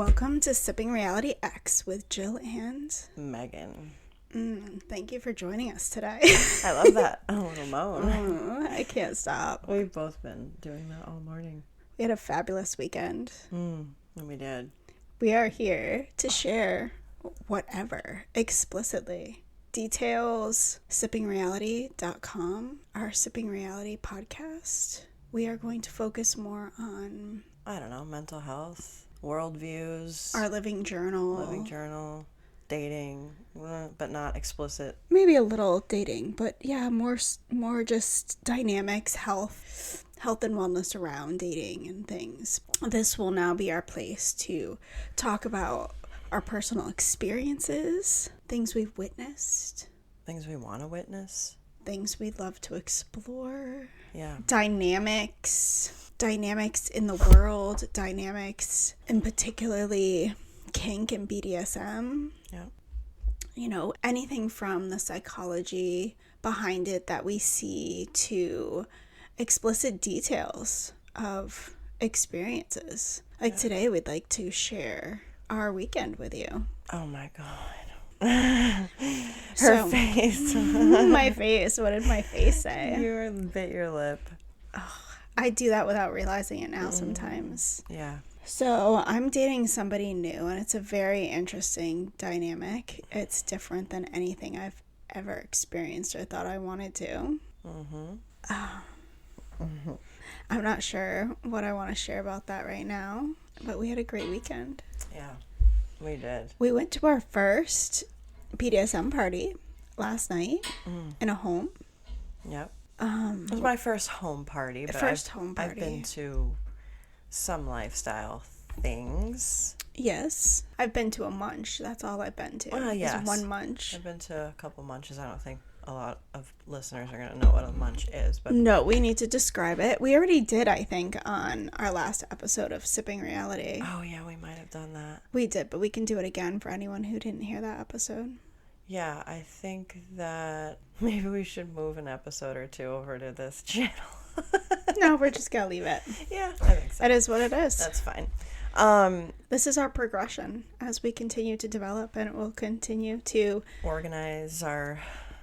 Welcome to Sipping Reality X with Jill and Megan. Thank you for joining us today. I love that. A little moan. I can't stop. We've both been doing that all morning. We had a fabulous weekend. And we did. We are here to share whatever explicitly. Details, sippingreality.com, our Sipping Reality podcast. We are going to focus more on, I don't know, mental health, worldviews, our living journal, dating, but not explicit. maybe a little dating, but yeah, more just dynamics, health and wellness around dating and things. This will now be our place to talk about our personal experiences, things we've witnessed, Things we want to witness. things we'd love to explore, Yeah. dynamics in the world, dynamics in particularly kink and BDSM. Yeah. You know, anything from the psychology behind it that we see to explicit details of experiences. Like today, we'd like to share our weekend with you. Oh my God. So- face. My face. What did my face say? You bit your lip. I do that without realizing it now sometimes. Yeah. So I'm dating somebody new, and it's a very interesting dynamic. It's different than anything I've ever experienced or thought I wanted to. I'm not sure what I want to share about that right now, but we had a great weekend. Yeah. We did. We went to our first BDSM party last night in a home. Yep. It was my first home party, but home I've party. been to some lifestyle things. Yes. I've been to a munch. That's all I've been to. Yes. Is one munch. I've been to a couple munches. I don't think a lot of listeners are going to know what a munch is, but No, we need to describe it. We already did, I think, on our last episode of Sipping Reality. oh yeah, we might have done that. We did, but we can do it again for anyone who didn't hear that episode. Yeah, I think that maybe we should move an episode or two over to this channel. No, we're just going to leave it. Yeah, I think so. That is what it is. That's fine. This is our progression as we continue to develop, and it will continue to Organize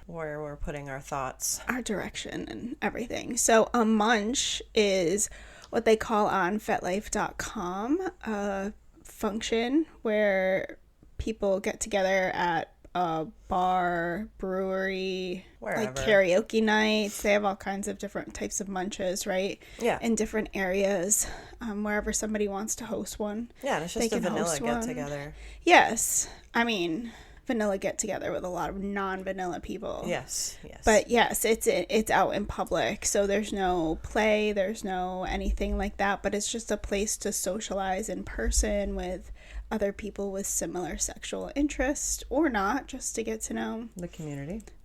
where we're putting our thoughts. our direction and everything. So a munch is what they call on FetLife.com a function where people get together at a bar, brewery, Wherever. like karaoke nights. They have all kinds of different types of munches, right? Yeah. In different areas, wherever somebody wants to host one. Yeah, and it's just They a can vanilla host get one. together. Yes. I mean, vanilla get together with a lot of non-vanilla people. Yes. But yes, it's out in public, so there's no play, there's no anything like that, but it's just a place to socialize in person with other people with similar sexual interest or not, just to get to know the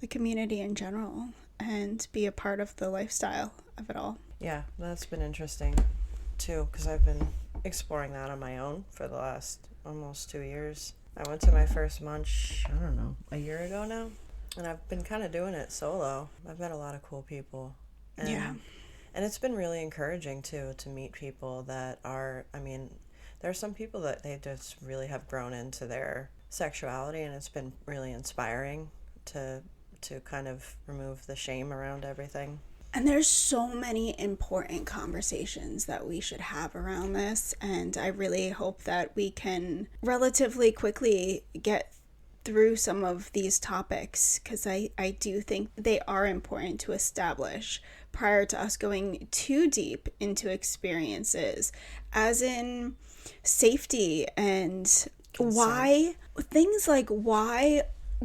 community in general and be a part of the lifestyle of it all. Yeah, that's been interesting too, because I've been exploring that on my own for the last almost 2 years. I went to my first munch, I don't know, a year ago now, and I've been kind of doing it solo. I've met a lot of cool people. And, Yeah. And it's been really encouraging too to meet people that are, I mean, there are some people that they just really have grown into their sexuality, and it's been really inspiring to kind of remove the shame around everything. And there's so many important conversations that we should have around this, and I really hope that we can relatively quickly get through some of these topics, because I do think they are important to establish prior to us going too deep into experiences, as in safety and why things like why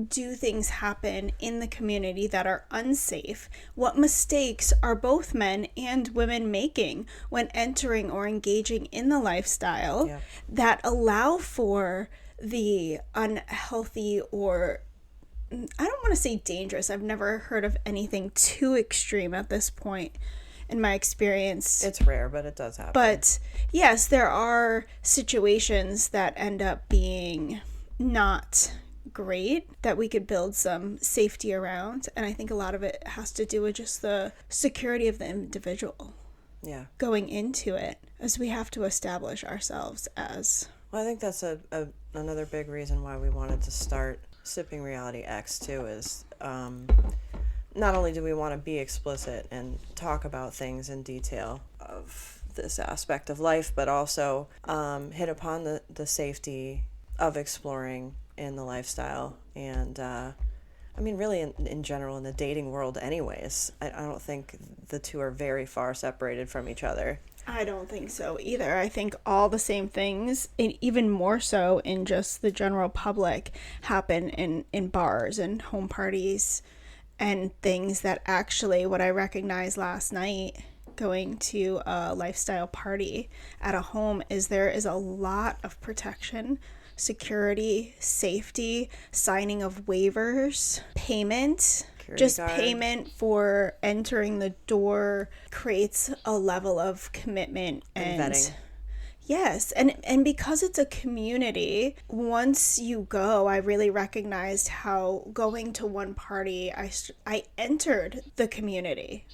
do things happen in the community that are unsafe? What mistakes are both men and women making when entering or engaging in the lifestyle that allow for the unhealthy, or I don't want to say dangerous. I've never heard of anything too extreme at this point in my experience. It's rare, but it does happen. But yes, there are situations that end up being not great that we could build some safety around, and I think a lot of it has to do with just the security of the individual Yeah. going into it, as we have to establish ourselves as Well, I think that's another big reason why we wanted to start Sipping Reality X too, is not only do we want to be explicit and talk about things in detail of this aspect of life, but also hit upon the safety of exploring in the lifestyle. And I mean, really, in general, in the dating world anyways. I don't think the two are very far separated from each other. I don't think so either. I think all the same things, and even more so in just the general public, happen in bars and home parties and things that actually, what I recognized last night going to a lifestyle party at a home, is there is a lot of protection, security, safety, signing of waivers, payment. Just Guard. payment for entering the door creates a level of commitment and vetting. Yes, and because it's a community, once you go, I really recognized how going to one party, I entered the community.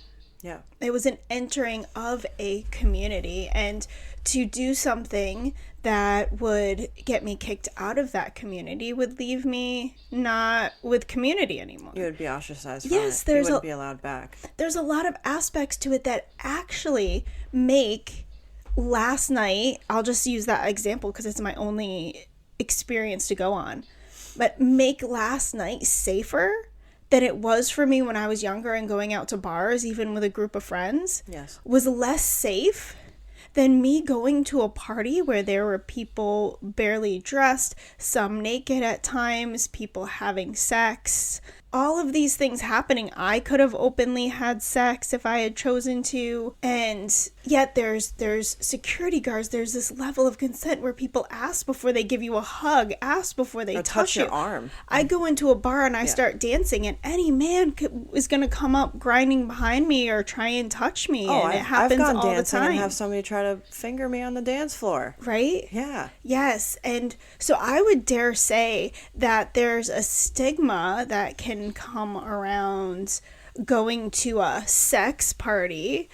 Yeah. It was an entering of a community, and to do something that would get me kicked out of that community would leave me not with community anymore. You would be ostracized. Yes, you wouldn't be allowed back. There's a lot of aspects to it that actually make last night, I'll just use that example because it's my only experience to go on, but make last night safer than it was for me when I was younger and going out to bars, even with a group of friends. Yes. Was less safe than me going to a party where there were people barely dressed, some naked at times, people having sex. All of these things happening. I could have openly had sex if I had chosen to, and yet there's security guards. There's this level of consent where people ask before they give you a hug, ask before they touch your you. arm. I go into a bar and I start dancing, and any man is going to come up grinding behind me or try and touch me, and it happens I've gone all the dancing time. and have somebody try to finger me on the dance floor. Right? Yeah. Yes, and so I would dare say that there's a stigma that can come around going to a sex party,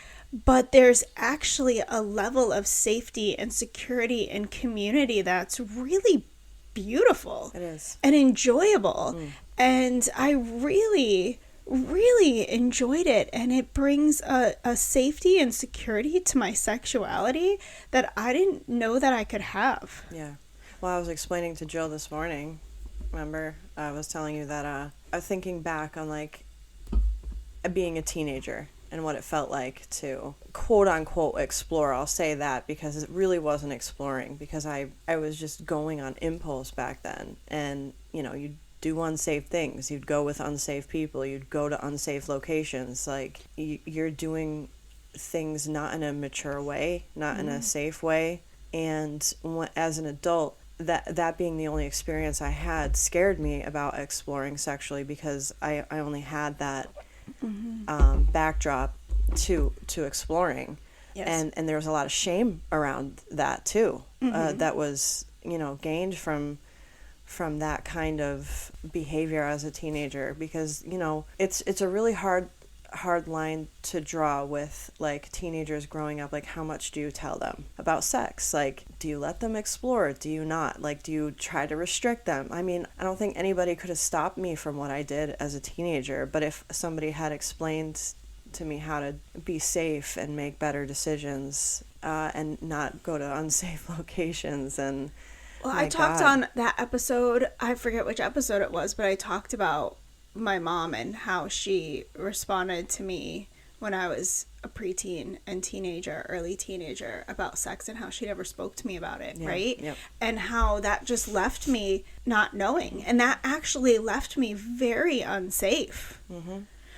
but there's actually a level of safety and security and community that's really beautiful. It is. And enjoyable. And I really enjoyed it, and it brings a safety and security to my sexuality that I didn't know that I could have. Yeah. Well, I was explaining to Jill this morning, remember, I was telling you that thinking back on like being a teenager and what it felt like to quote unquote explore. I'll say that because it really wasn't exploring, because I was just going on impulse back then. And you'd do unsafe things, you'd go with unsafe people, you'd go to unsafe locations. Like you're doing things not in a mature way, not in a safe way. And as an adult, that being the only experience I had scared me about exploring sexually, because I only had that backdrop to exploring. Yes. And there was a lot of shame around that too, that was gained from that kind of behavior as a teenager, because it's a really hard line to draw with like teenagers growing up. Like, how much do you tell them about sex? Like, do you let them explore? Do you not? Like, do you try to restrict them? I mean, I don't think anybody could have stopped me from what I did as a teenager, but if somebody had explained to me how to be safe and make better decisions, and not go to unsafe locations. And well, I talked on that episode, I forget which episode it was, but I talked about my mom and how she responded to me when I was a preteen and teenager, early teenager, about sex, and how she never spoke to me about it, right? Yep. And how that just left me not knowing. And that actually left me very unsafe.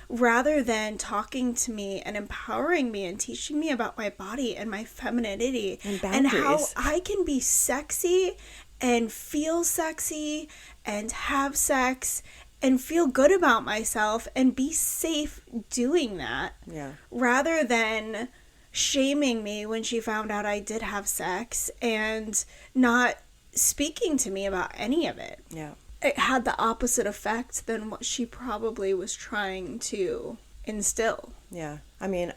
Rather than talking to me and empowering me and teaching me about my body and my femininity and how I can be sexy and feel sexy and have sex and feel good about myself and be safe doing that. Yeah. Rather than shaming me when she found out I did have sex and not speaking to me about any of it. Yeah. It had the opposite effect than what she probably was trying to instill. Yeah. I mean,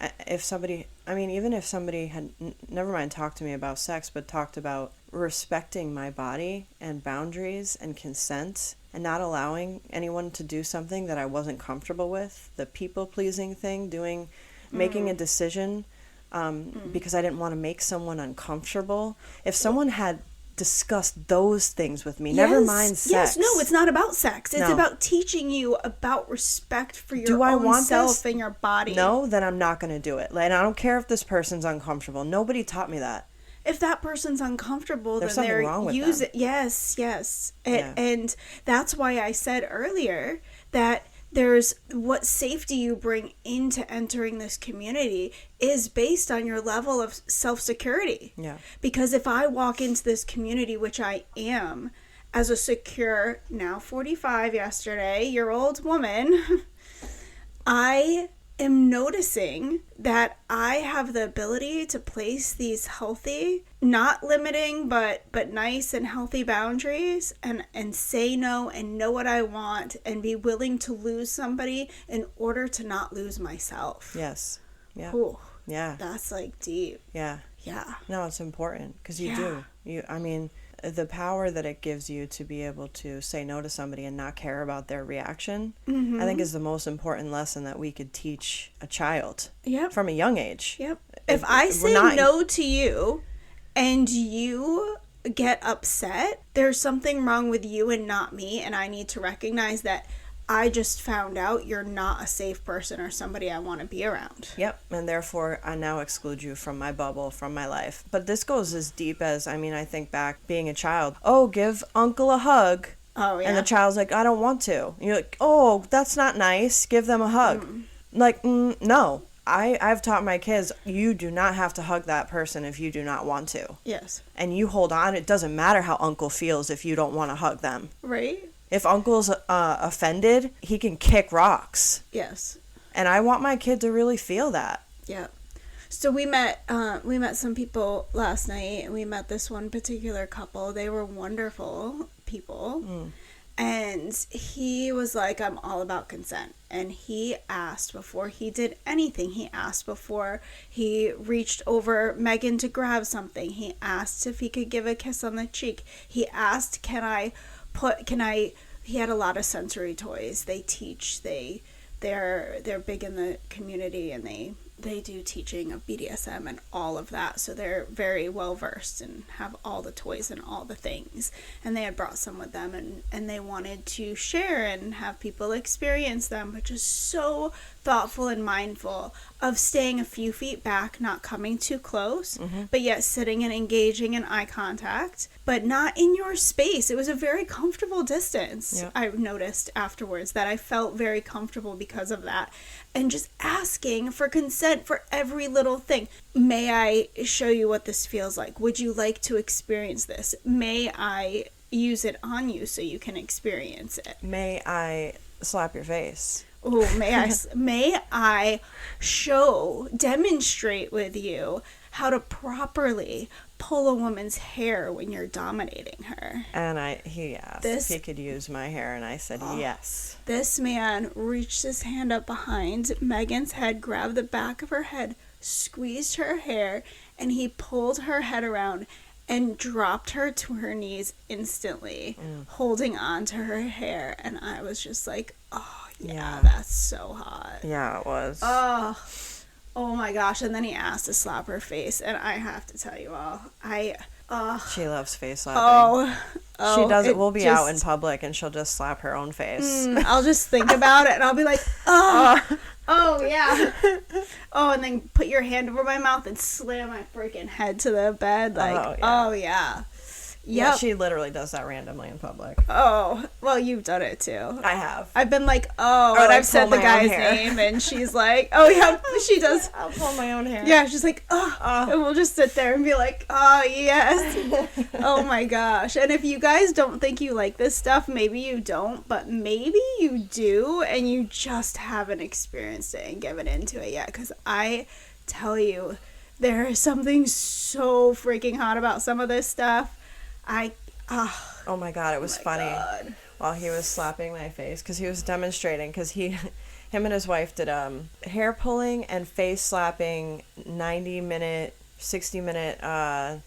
even if somebody had, never mind talked to me about sex, but talked about respecting my body and boundaries and consent and not allowing anyone to do something that I wasn't comfortable with, the people-pleasing thing, making a decision because I didn't want to make someone uncomfortable. If someone had discussed those things with me, never mind sex. Yes, no, it's not about sex. It's No. about teaching you about respect for your I own want self this? and your body. No, then I'm not going to do it. And I don't care if this person's uncomfortable. Nobody taught me that. If that person's uncomfortable, There's then something they're wrong with them. Yes. Yeah. And that's why I said earlier that there's what safety you bring into entering this community is based on your level of self-security. Yeah. Because if I walk into this community, which I am, as a secure, now 45 year-old woman, I am noticing that I have the ability to place these healthy, not limiting, but nice and healthy boundaries and say no and know what I want and be willing to lose somebody in order to not lose myself. Yes. Yeah. Ooh, Yeah. that's like deep. Yeah. Yeah. No, it's important because you Yeah. do. I mean, the power that it gives you to be able to say no to somebody and not care about their reaction, I think is the most important lesson that we could teach a child Yep. from a young age. Yep. If I say no to you and you get upset, there's something wrong with you and not me, and I need to recognize that I just found out you're not a safe person or somebody I want to be around. Yep, and therefore I now exclude you from my bubble, from my life. But this goes as deep as, I think back being a child. Oh, give uncle a hug. Oh, yeah. And the child's like, I don't want to. And you're like, oh, that's not nice. Give them a hug. No. I've taught my kids, you do not have to hug that person if you do not want to. Yes. And you hold on. It doesn't matter how uncle feels if you don't want to hug them. Right? If uncle's offended, he can kick rocks. Yes. And I want my kid to really feel that. Yeah. So we met some people last night, and we met this one particular couple. They were wonderful people. And he was like, I'm all about consent. And he asked before he did anything. He asked before he reached over Megan to grab something. He asked if he could give a kiss on the cheek. He asked, he had a lot of sensory toys. They teach, they're big in the community, and they do teaching of BDSM and all of that, so they're very well versed and have all the toys and all the things. And they had brought some with them, and they wanted to share and have people experience them, but just so thoughtful and mindful of staying a few feet back, not coming too close, but yet sitting and engaging in eye contact, but not in your space. It was a very comfortable distance. Yep. I noticed afterwards that I felt very comfortable because of that. And just asking for consent for every little thing. May I show you what this feels like? Would you like to experience this? May I use it on you so you can experience it? May I slap your face? Oh, may I demonstrate with you how to properly pull a woman's hair when you're dominating her. And he asked if he could use my hair, and I said yes. This man reached his hand up behind Megan's head, grabbed the back of her head, squeezed her hair, and he pulled her head around and dropped her to her knees instantly, holding on to her hair. And I was just like, oh, yeah, that's so hot. Yeah, it was. Oh my gosh. And then he asked to slap her face, and I have to tell you all, she loves face slapping. She does it. We'll be out in public, and she'll just slap her own face. I'll just think about it, and I'll be like, oh yeah. Oh, and then put your hand over my mouth and slam my freaking head to the bed. Like, oh yeah. Yeah, she literally does that randomly in public. Oh, well, you've done it too. I have. I've been like, and like I've said the guy's name, and she's like, oh yeah, she does. I'll pull my own hair. Yeah, she's like, and we'll just sit there and be like, oh yes. Oh my gosh. And if you guys don't think you like this stuff, maybe you don't, but maybe you do, and you just haven't experienced it and given into it yet. Because I tell you, there is something so freaking hot about some of this stuff. Oh my god, it was funny while he was slapping my face, because he was demonstrating, because him and his wife did hair pulling and face slapping 90-minute, 60-minute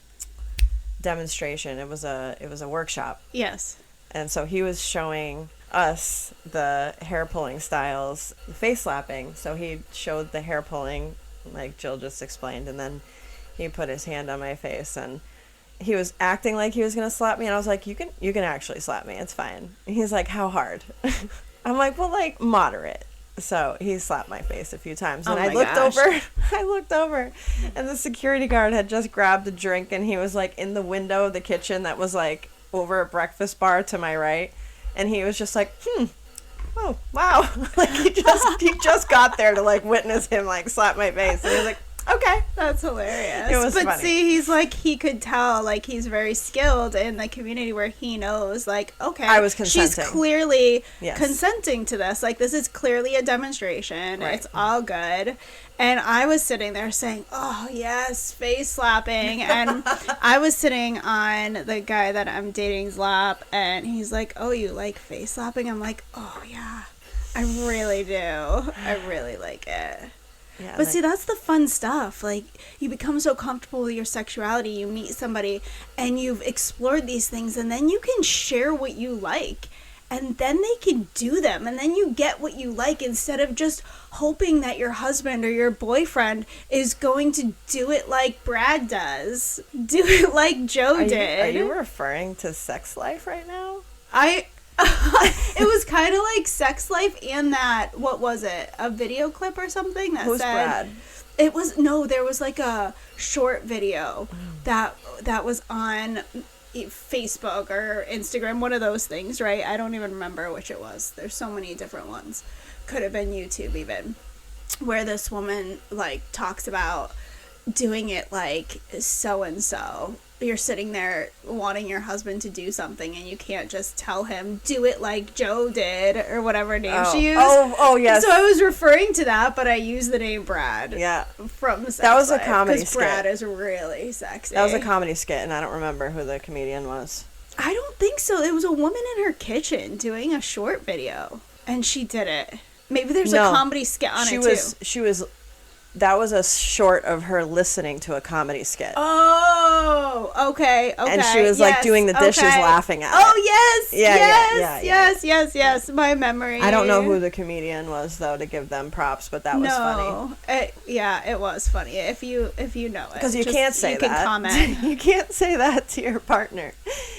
demonstration. It was a workshop. Yes. And so he was showing us the hair pulling styles, the face slapping. So he showed the hair pulling, like Jill just explained, and then he put his hand on my face, and he was acting like he was gonna slap me, and I was like, you can actually slap me, it's fine. And he's like, how hard? I'm like, well, like moderate. So he slapped my face a few times, and I looked over, and the security guard had just grabbed a drink, and he was like in the window of the kitchen that was like over a breakfast bar to my right, and he was just like, oh wow, like he just got there to like witness him like slap my face, and he was like, okay, that's hilarious. It was but funny. See, he's like, he could tell, like, he's very skilled in the community where he knows, like, okay, I was consenting. She's clearly Yes. consenting to this. Like, this is clearly a demonstration. Right. It's all good. And I was sitting there saying, oh, yes, face slapping. And I was sitting on the guy that I'm dating's lap, and he's like, oh, you like face slapping? I'm like, oh, yeah, I really do. I really like it. Yeah, But see, that's the fun stuff. Like, you become so comfortable with your sexuality, you meet somebody, and you've explored these things, and then you can share what you like, and then they can do them, and then you get what you like instead of just hoping that your husband or your boyfriend is going to do it like Brad does. Do it like Joe did. Are you referring to sex life right now? It was kind of like Sex Life and that, what was it, a video clip or something that Who's said Brad? It was, no, there was like a short video that was on Facebook or Instagram, one of those things, right? I don't even remember which it was. There's so many different ones. Could have been YouTube even, where this woman like talks about doing it like so and so. You're sitting there wanting your husband to do something, and you can't just tell him, do it like Joe did, or whatever name she used. Oh, yes. So I was referring to that, but I used the name Brad. Yeah. From Sex That was a Life, comedy 'cause skit. Brad is really sexy. That was a comedy skit, and I don't remember who the comedian was. I don't think so. It was a woman in her kitchen doing a short video, and she did it. Maybe there's a comedy skit on it, too. That was a short of her listening to a comedy skit. Oh, okay. And she was like doing the dishes laughing at it. Oh, yes. Yeah. Yes. My memory. I don't know who the comedian was, though, to give them props, but that was funny. It was funny. If you know it. Because you can't say that. You can comment. You can't say that to your partner.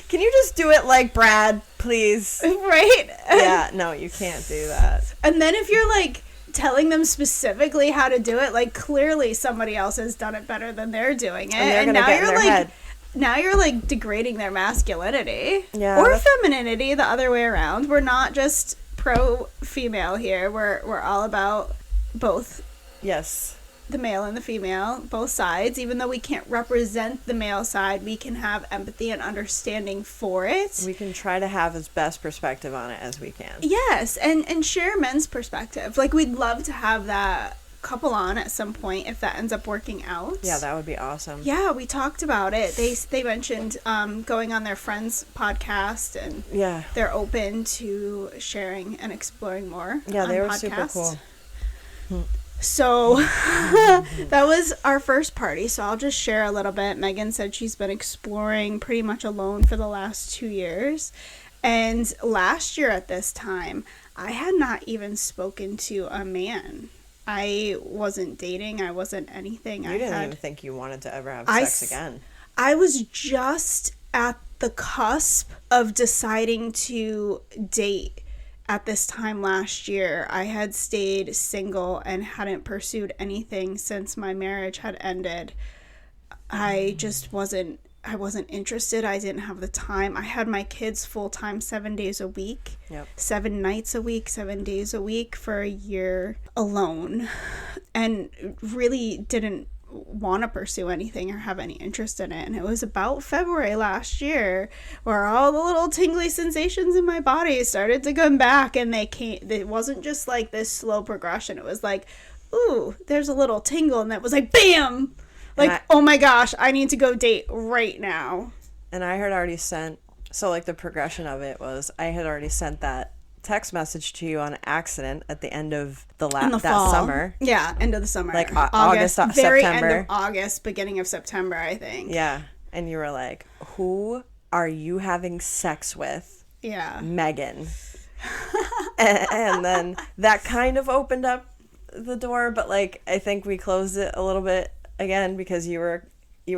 Can you just do it like Brad, please? Right? Yeah, no, you can't do that. And then if you're like telling them specifically how to do it, like clearly somebody else has done it better than they're doing it, and now you're like head. Now you're like degrading their masculinity, or femininity, the other way around. We're not just pro female here. We're all about both. Yes. The male and the female, both sides. Even though we can't represent the male side, we can have empathy and understanding for it. We can try to have as best perspective on it as we can. Yes, and share men's perspective. Like, we'd love to have that couple on at some point if that ends up working out. Yeah, that would be awesome. Yeah, we talked about it. They mentioned going on their friend's podcast, and they're open to sharing and exploring more. Yeah, they were super cool. So that was our first party. So I'll just share a little bit. Megan said she's been exploring pretty much alone for the last 2 years. And last year at this time, I had not even spoken to a man. I wasn't dating. I wasn't anything. You didn't even think you wanted to ever have sex again. I was just at the cusp of deciding to date. At this time last year, I had stayed single and hadn't pursued anything since my marriage had ended. I just wasn't interested. I didn't have the time. I had my kids full-time 7 days a week. Yep. 7 nights a week, 7 days a week for a year alone. And really didn't want to pursue anything or have any interest in it. And it was about February last year where all the little tingly sensations in my body started to come back, and they came. It wasn't just like this slow progression. It was like, ooh, there's a little tingle, and that was like bam, like, oh my gosh, I need to go date right now. And I had already sent, so like the progression of it was, I had already sent that text message to you on accident at the end of that summer. Yeah, end of the summer. Like August, very September. end of August, beginning of September, I think. Yeah. and you were like, who are you having sex with? Yeah. Megan. And then that kind of opened up the door, but like I think we closed it a little bit again because you were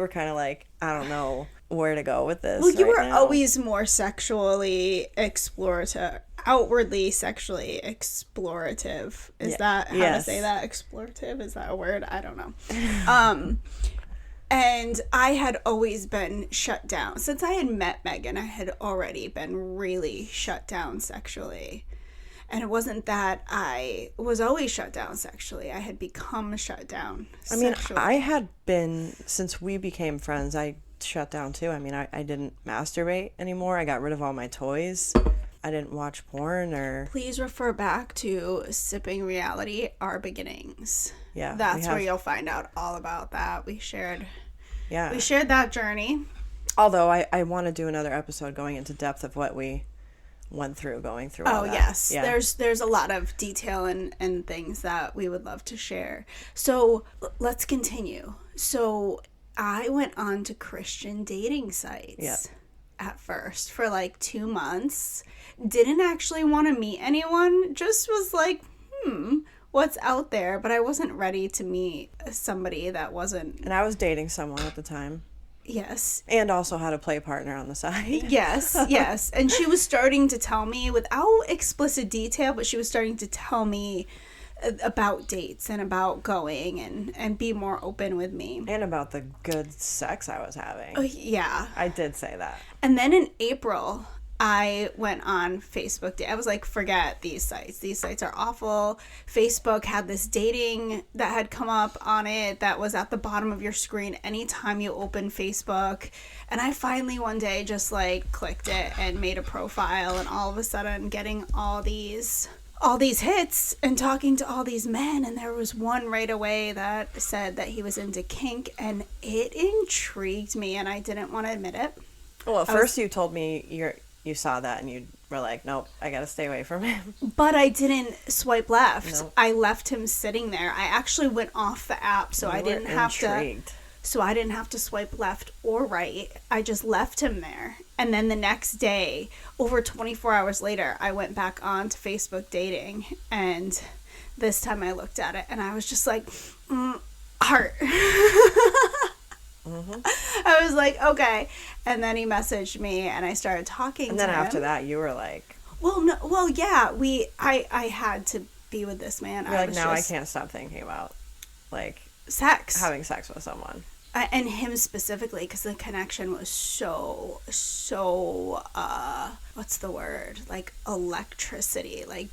kind of like, I don't know where to go with this. Well, you right were now. always more sexually explorative, outwardly sexually explorative. Is that how to say that? Explorative? Is that a word? I don't know. And I had always been shut down. Since I had met Megan, I had already been really shut down sexually. And it wasn't that I was always shut down sexually. I had become shut down sexually. I had been, since we became friends, I shut down too. I mean, I didn't masturbate anymore. I got rid of all my toys. I didn't watch porn or... Please refer back to Sipping Reality, Our Beginnings. Yeah. That's where you'll find out all about that. We shared Yeah. We shared that journey. Although I want to do another episode going into depth of what we went through going through all that. Yes. Yeah. There's a lot of detail and things that we would love to share. So let's continue. So I went on to Christian dating sites at first for like 2 months. Didn't actually want to meet anyone. Just was like, what's out there? But I wasn't ready to meet somebody that wasn't. And I was dating someone at the time. Yes. And also had a play partner on the side. Yes. And she was starting to tell me, without explicit detail, but she was starting to tell me about dates and about going and be more open with me. And about the good sex I was having. Oh, yeah. I did say that. And then in April, I went on Facebook. I was like, forget these sites. These sites are awful. Facebook had this dating that had come up on it that was at the bottom of your screen anytime you open Facebook. And I finally one day just like clicked it and made a profile, and all of a sudden getting all these hits and talking to all these men. And there was one right away that said that he was into kink, and it intrigued me, and I didn't want to admit it. Well, at first you told me you saw that and you were like, nope, I gotta stay away from him. But I didn't swipe left. Nope. I left him sitting there. I actually went off the app, so I didn't have to swipe left or right. I just left him there. And then the next day, over 24 hours later, I went back on to Facebook dating, and this time I looked at it and I was just like, heart. I was like, okay. And then he messaged me and I started talking to him. And then after that you were like, I had to be with this man. You're like, now I can't stop thinking about like sex, having sex with someone. And him specifically, because the connection was so what's the word, like electricity, like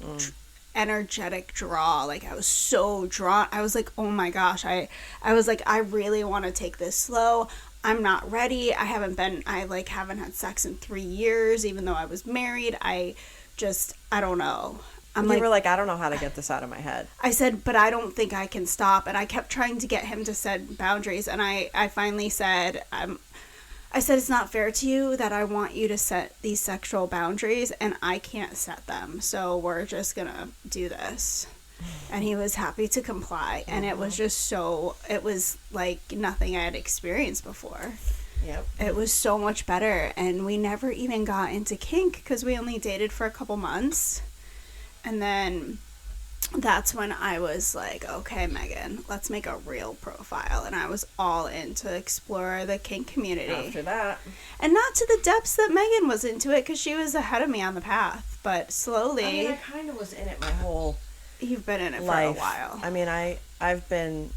energetic draw. Like I was so drawn. I was like, oh my gosh, I was like, I really want to take this slow. I'm not ready. I haven't had sex in 3 years, even though I was married. I don't know. You were like, I don't know how to get this out of my head. I said, but I don't think I can stop. And I kept trying to get him to set boundaries. And I finally said, I said, it's not fair to you that I want you to set these sexual boundaries and I can't set them. So we're just going to do this. And he was happy to comply. And it was it was like nothing I had experienced before. Yep. It was so much better. And we never even got into kink because we only dated for a couple months. And then that's when I was like, okay, Megan, let's make a real profile. And I was all in to explore the kink community. After that. And not to the depths that Megan was into it, because she was ahead of me on the path. But slowly. I mean, I kind of was in it my whole You've been in it life. for a while. I mean, I've been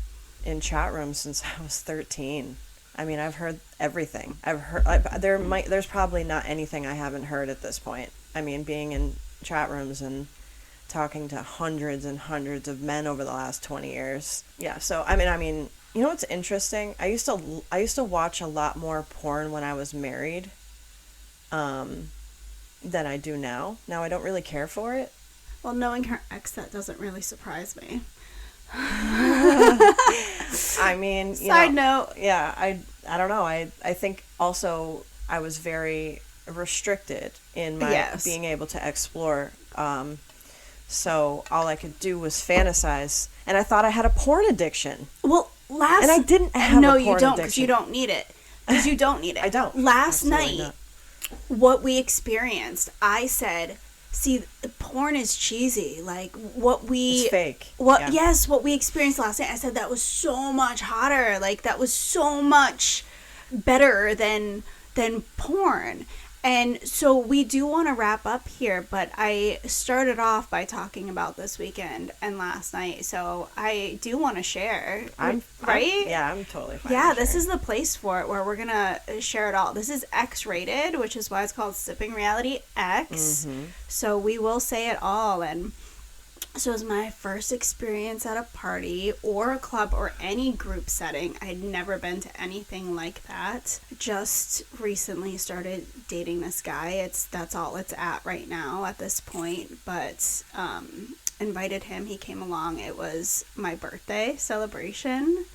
in chat rooms since I was 13. I mean, I've heard everything. There's probably not anything I haven't heard at this point. I mean, being in chat rooms and talking to hundreds and hundreds of men over the last 20 years. Yeah, so I mean, you know what's interesting? I used to watch a lot more porn when I was married than I do now. Now I don't really care for it. Well, knowing her ex, that doesn't really surprise me. I mean, Side note. Yeah, I don't know. I think also I was very restricted in my being able to explore. So all I could do was fantasize, and I thought I had a porn addiction. Well, and I didn't have a porn you don't, addiction. because you don't need it. Because you don't need it. I don't. Last Absolutely night, not. what we experienced, I said, see, porn is cheesy. Like, what we... It's fake. Yes, what we experienced last night, I said that was so much hotter. Like, that was so much better than porn. And so we do want to wrap up here, but I started off by talking about this weekend and last night, so I do want to share. I'm totally fine. Yeah, this is the place for it, where we're gonna share it all. This is X-rated, which is why it's called Sipping Reality X. So we will say it all. And so it was my first experience at a party or a club or any group setting. I'd never been to anything like that. Just recently started dating this guy. That's all it's at right now at this point. But invited him. He came along. It was my birthday celebration.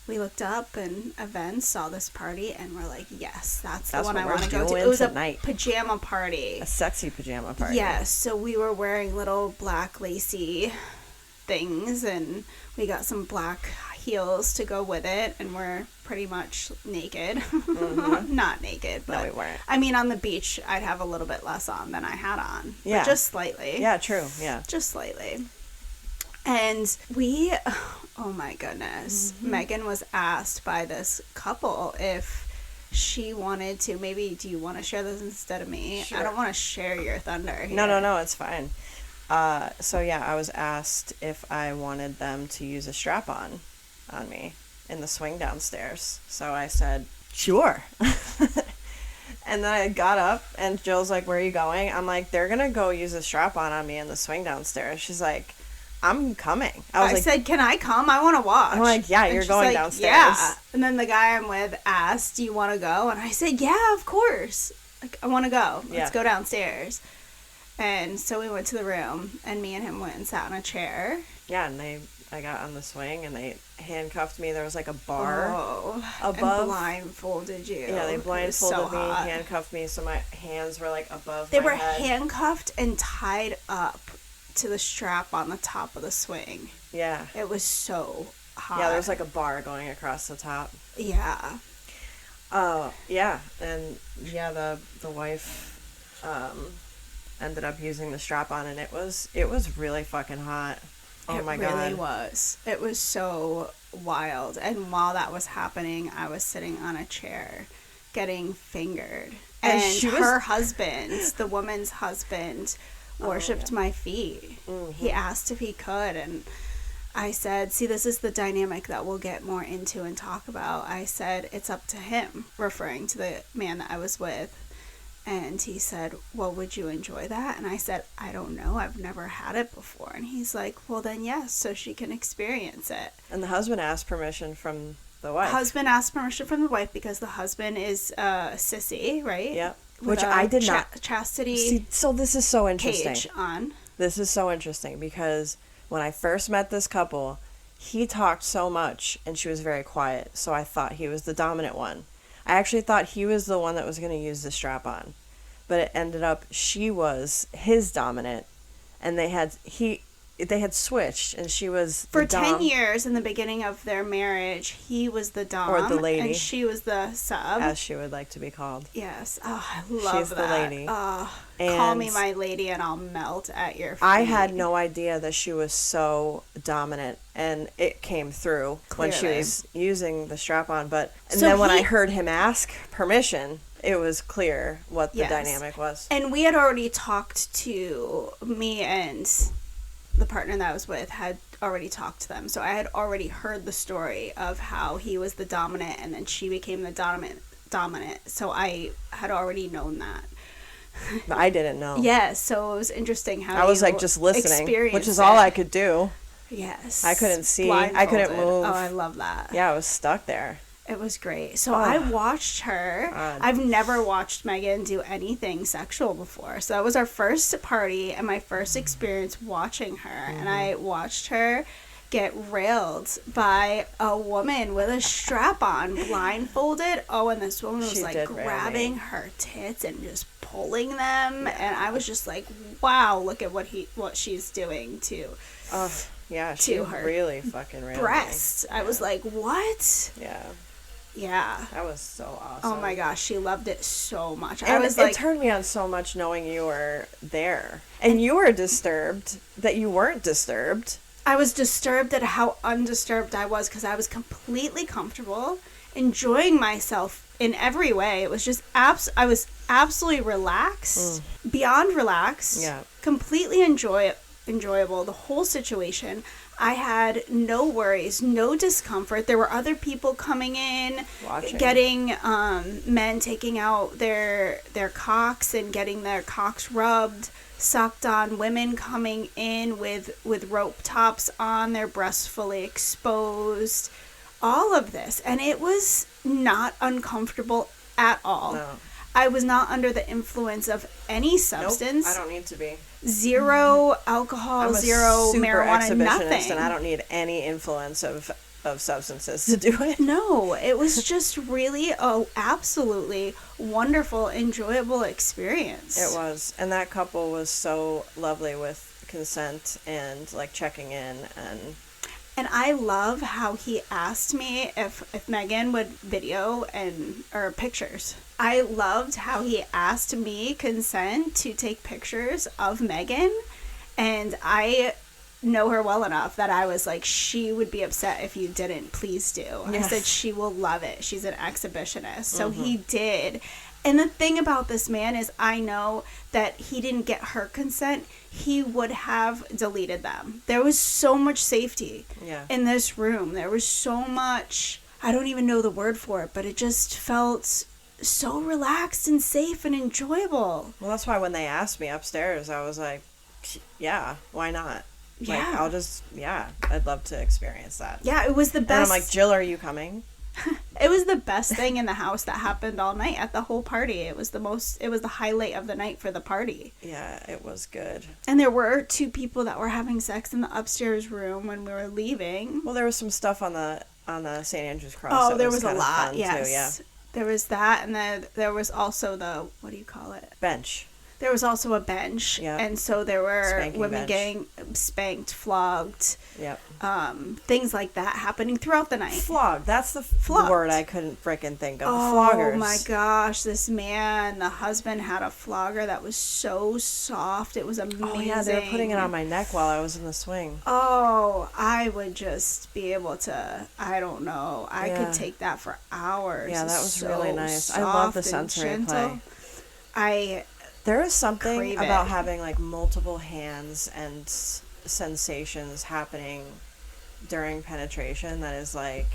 We looked up and events, saw this party, and we're like, yes, that's the one I want to go to. It was a pajama party. A sexy pajama party. Yes, so we were wearing little black lacy things, and we got some black heels to go with it, and we're pretty much naked. Not naked, but... No, we weren't. I mean, on the beach, I'd have a little bit less on than I had on. Yeah. But just slightly. Yeah, true, yeah. Just slightly. And we... Oh my goodness. Megan was asked by this couple if she wanted to, maybe, do you want to share this instead of me? Sure. I don't want to share your thunder here. No, it's fine. So yeah, I was asked if I wanted them to use a strap-on on me in the swing downstairs. So I said, sure. And then I got up, and Jill's like, where are you going? I'm like, they're going to go use a strap-on on me in the swing downstairs. She's like, I'm coming. I said, can I come? I want to watch. I'm like, yeah, you're going downstairs. Yeah. And then the guy I'm with asked, do you want to go? And I said, yeah, of course. Like, I want to go. Let's go downstairs. And so we went to the room, and me and him went and sat in a chair. Yeah, and I got on the swing, and they handcuffed me. There was like a bar above. And blindfolded you. Yeah, they blindfolded me, hot. handcuffed me, so my hands were like above They my were head. handcuffed and tied up to the strap on the top of the swing. Yeah. It was so hot. Yeah, there's like a bar going across the top. Yeah. Yeah, and yeah, the wife ended up using the strap on, and it was really fucking hot. Oh my god. It really was. It was so wild. And while that was happening, I was sitting on a chair getting fingered. And her husband, the woman's husband, worshipped my feet. He asked if he could, and I said, see, this is the dynamic that we'll get more into and talk about. I said, it's up to him, referring to the man that I was with. And he said, well, would you enjoy that? And I said, I don't know. I've never had it before. And he's like, well, then yes, so she can experience it. And the husband asked permission from the wife. Husband asked permission from the wife because the husband is sissy, right? Yep. Which I did not. Chastity. See, so this is so interesting. Page on. This is so interesting because when I first met this couple, he talked so much and she was very quiet. So I thought he was the dominant one. I actually thought he was the one that was going to use the strap on. But it ended up she was his dominant, and they had switched, and she was for 10 years in the beginning of their marriage. He was the dom, or the lady, and she was the sub, as she would like to be called. Yes, I love She's that. the lady. Call me my lady, and I'll melt at your feet. I had no idea that she was so dominant, and it came through when she was using the strap on. But then when I heard him ask permission, it was clear what the dynamic was. And we had already talked to me and the partner that I was with had already talked to them. So I had already heard the story of how he was the dominant and then she became the dominant. So I had already known that. But I didn't know. Yes, so it was interesting how I was like just listening, which is all I could do. Yes. I couldn't see. I couldn't move. Oh, I love that. Yeah, I was stuck there. It was great. So I watched her. I've never watched Megan do anything sexual before. So that was our first party and my first experience watching her. And I watched her get railed by a woman with a strap on, blindfolded. Oh, and this woman was like grabbing her tits and just pulling them. And I was just like, wow, look at what she's doing to yeah, she her really fucking railed breasts. me. I was like, what? Yeah. Yeah. That was so awesome. Oh my gosh, she loved it so much. And I was like, it turned me on so much knowing you were there. And you were disturbed that you weren't disturbed. I was disturbed at how undisturbed I was because I was completely comfortable, enjoying myself in every way. It was just I was absolutely relaxed, beyond relaxed, Yeah. completely enjoyable, the whole situation. I had no worries, no discomfort. There were other people coming in, Watching. getting men taking out their cocks and getting their cocks rubbed, sucked on, women coming in with rope tops on, their breasts fully exposed, all of this. And it was not uncomfortable at all. No. I was not under the influence of any substance. Nope, I don't need to be. Zero alcohol, I'm a zero super marijuana, exhibitionist, nothing. and I don't need any influence of substances to do it. No, it was just really absolutely wonderful, enjoyable experience. It was. And that couple was so lovely with consent and like checking in And I love how he asked me if Megan would video or pictures. I loved how he asked me consent to take pictures of Megan, and I know her well enough that I was like, she would be upset if you didn't. Please do. Yes. I said she will love it. She's an exhibitionist. So he did. And the thing about this man is I know that he didn't get her consent. He would have deleted them. There was so much safety in this room. There was so much, I don't even know the word for it, but it just felt so relaxed and safe and enjoyable. Well, that's why when they asked me upstairs, I was like, yeah, why not? Like, I'd love to experience that. Yeah, it was the best. And I'm like, Jill, are you coming? It was the best thing in the house that happened all night at the whole party. It was the highlight of the night for the party. Yeah, it was good. And there were 2 people that were having sex in the upstairs room when we were leaving. Well, there was some stuff on the St. Andrew's Cross. Oh, that there was a kind of lot. fun Yes. too, yeah. There was that, and then there was also the, what do you call it? Bench. There was also a bench. Yep. And so there were Spanking women bench. getting spanked, flogged, Yep. things like that happening throughout the night. Flogged. That's the Flogged. word I couldn't frickin' think of. Oh Floggers. my gosh, this man, the husband had a flogger that was so soft. It was amazing. Oh yeah, they were putting it on my neck while I was in the swing. Oh, I would just be able to, I don't know. I could take that for hours. Yeah, that was So really nice. I love the soft and sensory gentle. play. There is something crave about it. having like multiple hands and sensations happening during penetration that is like,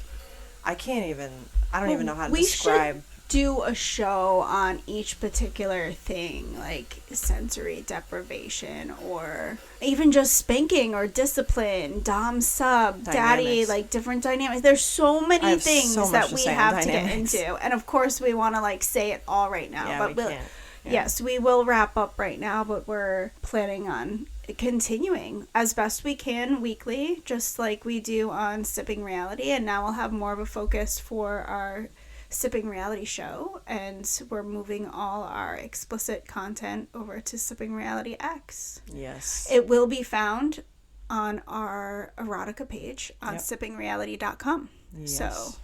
I don't even know how to describe. We should do a show on each particular thing, like sensory deprivation or even just spanking or discipline, dom sub, daddy, Dynamics. like different dynamics. There's so I many have things so much that to we say on have to get dynamics. into. And of course we want to like say it all right now, Yeah, but we can't. Yeah. Yes, we will wrap up right now, but we're planning on continuing as best we can weekly, just like we do on Sipping Reality. And now we'll have more of a focus for our Sipping Reality show. And we're moving all our explicit content over to Sipping Reality X. Yes. It will be found on our erotica page on Yep. sippingreality.com. Yes. So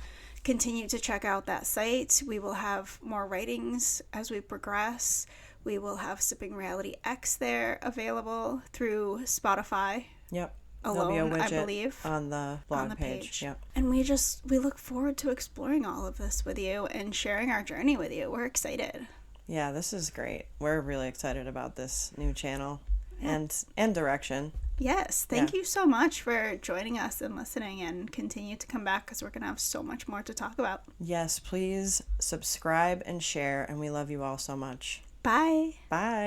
continue to check out that site. We will have more writings as we progress. We will have Sipping Reality X there available through Spotify Yep. alone, There'll be a I widget believe, on the blog on the page. Yep. And we look forward to exploring all of this with you and sharing our journey with you. We're excited. Yeah, this is great. We're really excited about this new channel and direction. Yes, thank you so much for joining us and listening, and continue to come back because we're going to have so much more to talk about. Yes, please subscribe and share, and we love you all so much. Bye. Bye.